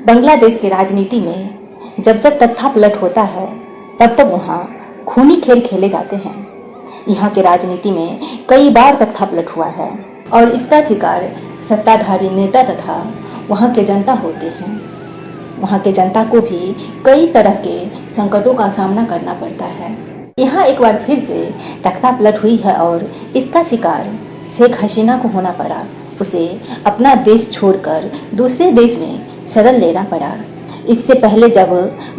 बांग्लादेश की राजनीति में जब जब तख्तापलट होता है तब तब वहाँ खूनी खेल खेले जाते हैं। यहाँ की राजनीति में कई बार तख्तापलट हुआ है और इसका शिकार सत्ताधारी नेता तथा वहाँ के जनता होते हैं। वहाँ के जनता को भी कई तरह के संकटों का सामना करना पड़ता है। यहाँ एक बार फिर से तख्तापलट हुई है और इसका शिकार शेख हसीना को होना पड़ा। उसे अपना देश छोड़कर दूसरे देश में शरण लेना पड़ा। इससे पहले जब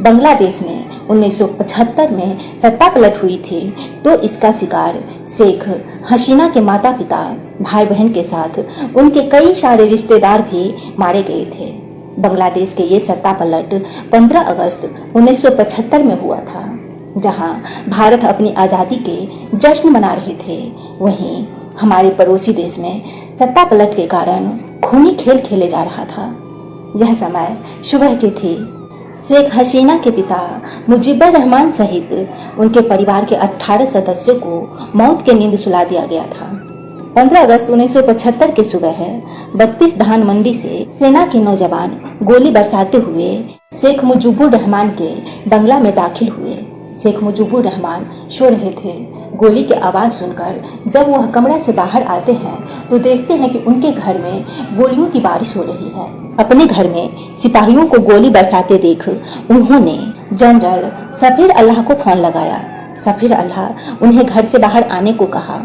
बांग्लादेश में 1975 में सत्तापलट हुई थी तो इसका शिकार शेख हसीना के माता पिता, भाई बहन के साथ उनके कई सारे रिश्तेदार भी मारे गए थे। बांग्लादेश के ये सत्तापलट 15 अगस्त 1975 में हुआ था, जहां भारत अपनी आज़ादी के जश्न मना रहे थे। वहीं हमारे पड़ोसी देश में सत्तापलट के कारण खूनी खेल खेले जा रहा था। यह समय सुबह की थी। शेख हसीना के पिता मुजीबुर रहमान सहित उनके परिवार के 18 सदस्यों को मौत की नींद सुला दिया गया था। 15 अगस्त 1975 की सुबह 32 धान मंडी से सेना के नौजवान गोली बरसाते हुए शेख मुजीबुर रहमान के बंगला में दाखिल हुए। शेख मुजीबुर रहमान सो रहे थे। गोली की आवाज़ सुनकर जब वह कमरा से बाहर आते हैं तो देखते हैं कि उनके घर में गोलियों की बारिश हो रही है। अपने घर में सिपाहियों को गोली बरसाते देख उन्होंने जनरल सफीर अल्लाह को फोन लगाया। सफीर अल्लाह उन्हें घर से बाहर आने को कहा।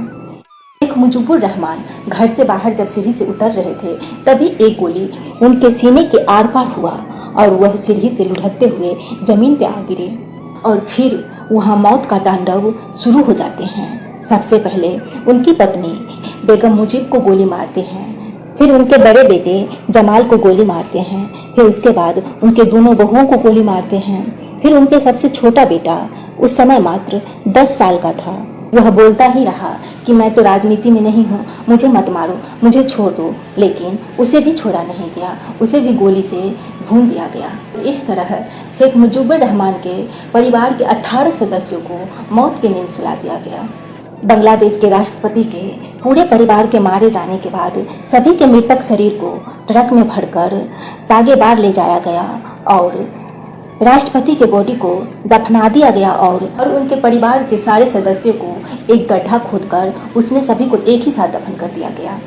शेख मुजीबुर रहमान घर से बाहर जब सीढ़ी से उतर रहे थे तभी एक गोली उनके सीने के आर पार हुआ और वह सीढ़ी से लुढ़कते हुए जमीन पे आ गिरे और फिर वहाँ मौत का तांडव शुरू हो जाते हैं। सबसे पहले उनकी पत्नी बेगम मुजीब को गोली मारते हैं, फिर उनके बड़े बेटे जमाल को गोली मारते हैं, फिर उसके बाद उनके दोनों बहुओं को गोली मारते हैं, फिर उनके सबसे छोटा बेटा उस समय मात्र 10 साल का था। वह बोलता ही रहा कि मैं तो राजनीति में नहीं हूँ, मुझे मत मारो, मुझे छोड़ दो, लेकिन उसे भी छोड़ा नहीं गया, उसे भी गोली से भून दिया गया। इस तरह शेख मुजीबुर रहमान के परिवार के 18 सदस्यों को मौत की नींद सुला दिया गया। बांग्लादेश के राष्ट्रपति के पूरे परिवार के मारे जाने के बाद सभी के मृतक शरीर को ट्रक में भरकर तागेबार ले जाया गया और राष्ट्रपति के बॉडी को दफना दिया गया और उनके परिवार के सारे सदस्यों को एक गड्ढा खोदकर उसमें सभी को एक ही साथ दफन कर दिया गया।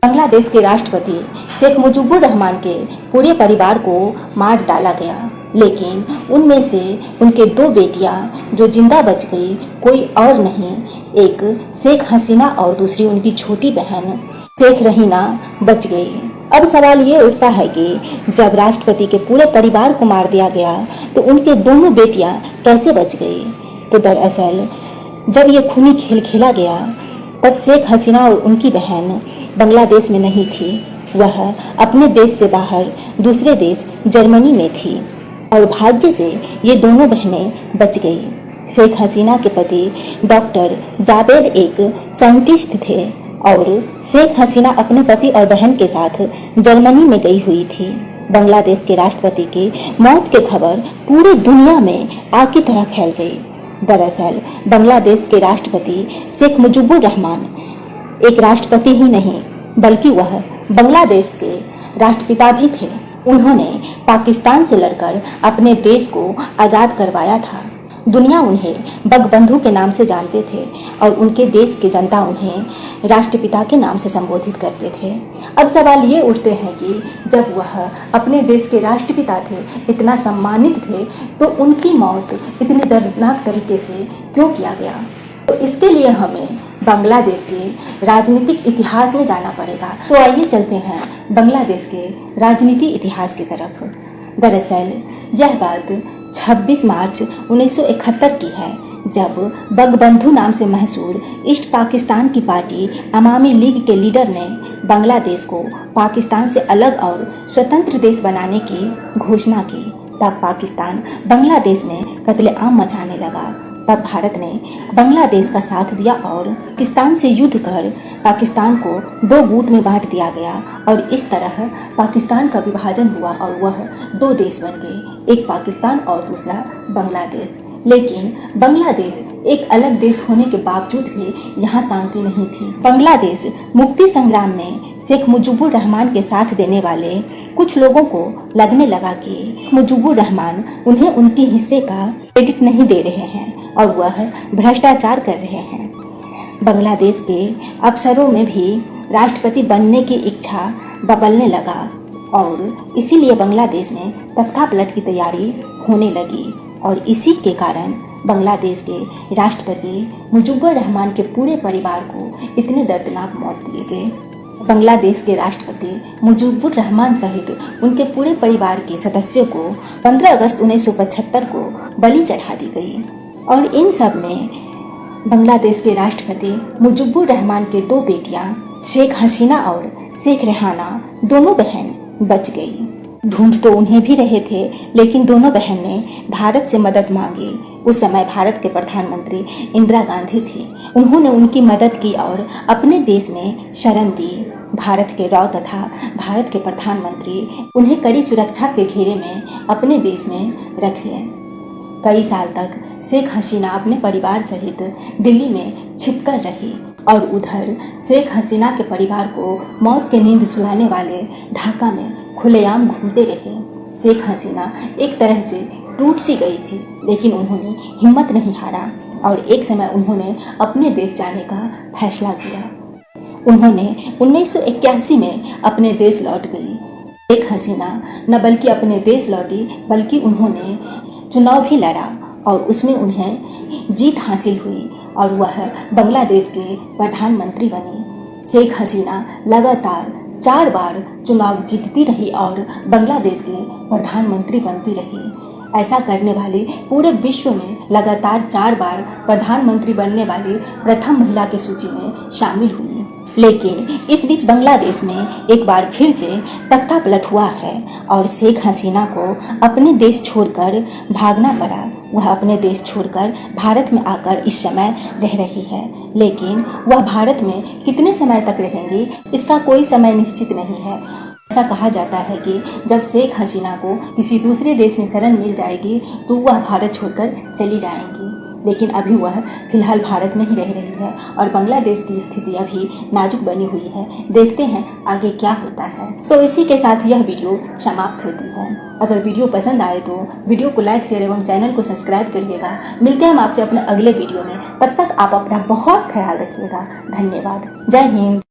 बांग्लादेश के राष्ट्रपति शेख मुजीबुर रहमान के पूरे परिवार को मार डाला गया, लेकिन उनमें से उनके 2 बेटियां जो जिंदा बच गई कोई और नहीं, एक शेख हसीना और दूसरी उनकी छोटी बहन शेख रहीना बच गई। अब सवाल ये उठता है कि जब राष्ट्रपति के पूरे परिवार को मार दिया गया तो उनके दोनों बेटियां कैसे बच गई? तो दरअसल जब ये खूनी खेल खेला गया तब शेख हसीना और उनकी बहन बांग्लादेश में नहीं थी, वह अपने देश से बाहर दूसरे देश जर्मनी में थी और भाग्य से ये दोनों बहनें बच गई। शेख हसीना के पति डॉक्टर जावेद एक साइंटिस्ट थे और शेख हसीना अपने पति और बहन के साथ जर्मनी में गई हुई थी। बांग्लादेश के राष्ट्रपति की मौत की खबर पूरी दुनिया में आग की तरह फैल गई। दरअसल बांग्लादेश के राष्ट्रपति शेख मुजीबुर रहमान एक राष्ट्रपति ही नहीं बल्कि वह बांग्लादेश के राष्ट्रपिता भी थे। उन्होंने पाकिस्तान से लड़कर अपने देश को आज़ाद करवाया था। दुनिया उन्हें बंगबंधु के नाम से जानते थे और उनके देश की जनता उन्हें राष्ट्रपिता के नाम से संबोधित करते थे। अब सवाल ये उठते हैं कि जब वह अपने देश के राष्ट्रपिता थे, इतना सम्मानित थे, तो उनकी मौत इतनी दर्दनाक तरीके से क्यों किया गया? तो इसके लिए हमें बांग्लादेश के राजनीतिक इतिहास में जाना पड़ेगा। तो आइए चलते हैं बांग्लादेश के राजनीति इतिहास की तरफ। दरअसल यह बात 26 मार्च 1971 की है, जब बंगबंधु नाम से मशहूर ईस्ट पाकिस्तान की पार्टी अवामी लीग के लीडर ने बांग्लादेश को पाकिस्तान से अलग और स्वतंत्र देश बनाने की घोषणा की। तब पाकिस्तान बांग्लादेश में कत्लेआम मचाने लगा। तब भारत ने बांग्लादेश का साथ दिया और पाकिस्तान से युद्ध कर पाकिस्तान को 2 गुट में बांट दिया गया और इस तरह पाकिस्तान का विभाजन हुआ और वह 2 देश बन गए, एक पाकिस्तान और दूसरा बांग्लादेश। लेकिन बांग्लादेश एक अलग देश होने के बावजूद भी यहाँ शांति नहीं थी। बांग्लादेश मुक्ति संग्राम में शेख मुजीबुर रहमान के साथ देने वाले कुछ लोगों को लगने लगा कि मुजीबुर रहमान उन्हें उनके हिस्से का क्रेडिट नहीं दे रहे हैं और वह भ्रष्टाचार कर रहे हैं। बांग्लादेश के अफसरों में भी राष्ट्रपति बनने की इच्छा बबलने लगा और इसीलिए बांग्लादेश में तख्तापलट की तैयारी होने लगी और इसी के कारण बांग्लादेश के राष्ट्रपति मुजीबुर रहमान के पूरे परिवार को इतने दर्दनाक मौत दिए गए। बांग्लादेश के राष्ट्रपति मुजीबुर रहमान सहित उनके पूरे परिवार के सदस्यों को 15 अगस्त 1975 को बलि चढ़ा दी गई और इन सब में बांग्लादेश के राष्ट्रपति मुजीबुर रहमान के 2 बेटियां शेख हसीना और शेख रेहाना दोनों बहन बच गई। ढूंढ तो उन्हें भी रहे थे, लेकिन दोनों बहन ने भारत से मदद मांगी। उस समय भारत के प्रधानमंत्री इंदिरा गांधी थी। उन्होंने उनकी मदद की और अपने देश में शरण दी। भारत के राव तथा भारत के प्रधानमंत्री उन्हें कड़ी सुरक्षा के घेरे में अपने देश में रखे। कई साल तक शेख हसीना अपने परिवार सहित दिल्ली में छिपकर रही और उधर शेख हसीना के परिवार को मौत की नींद सुलाने वाले ढाका में खुलेआम घूमते रहे। शेख हसीना एक तरह से टूट सी गई थी, लेकिन उन्होंने हिम्मत नहीं हारा और एक समय उन्होंने अपने देश जाने का फैसला किया। उन्होंने 1981 में अपने देश लौट गई। शेख हसीना न बल्कि अपने देश लौटी, बल्कि उन्होंने चुनाव भी लड़ा और उसमें उन्हें जीत हासिल हुई और वह बांग्लादेश के प्रधानमंत्री बनी। शेख हसीना लगातार 4 बार चुनाव जीतती रही और बांग्लादेश के प्रधानमंत्री बनती रही। ऐसा करने वाली पूरे विश्व में लगातार 4 बार प्रधानमंत्री बनने वाली प्रथम महिला की सूची में शामिल हुई। लेकिन इस बीच बांग्लादेश में एक बार फिर से तख्तापलट हुआ है और शेख हसीना को अपने देश छोड़कर भागना पड़ा। वह अपने देश छोड़कर भारत में आकर इस समय रह रही है, लेकिन वह भारत में कितने समय तक रहेंगी इसका कोई समय निश्चित नहीं है। ऐसा कहा जाता है कि जब शेख हसीना को किसी दूसरे देश में शरण मिल जाएगी तो वह भारत छोड़कर चली जाएंगी, लेकिन अभी वह फिलहाल भारत में ही रह रही है और बांग्लादेश की स्थिति अभी नाजुक बनी हुई है। देखते हैं आगे क्या होता है। तो इसी के साथ यह वीडियो समाप्त होती है। अगर वीडियो पसंद आए तो वीडियो को लाइक, शेयर एवं चैनल को सब्सक्राइब करिएगा। मिलते हैं हम आपसे अपने अगले वीडियो में। तब तक आप अपना बहुत ख्याल रखिएगा। धन्यवाद। जय हिंद।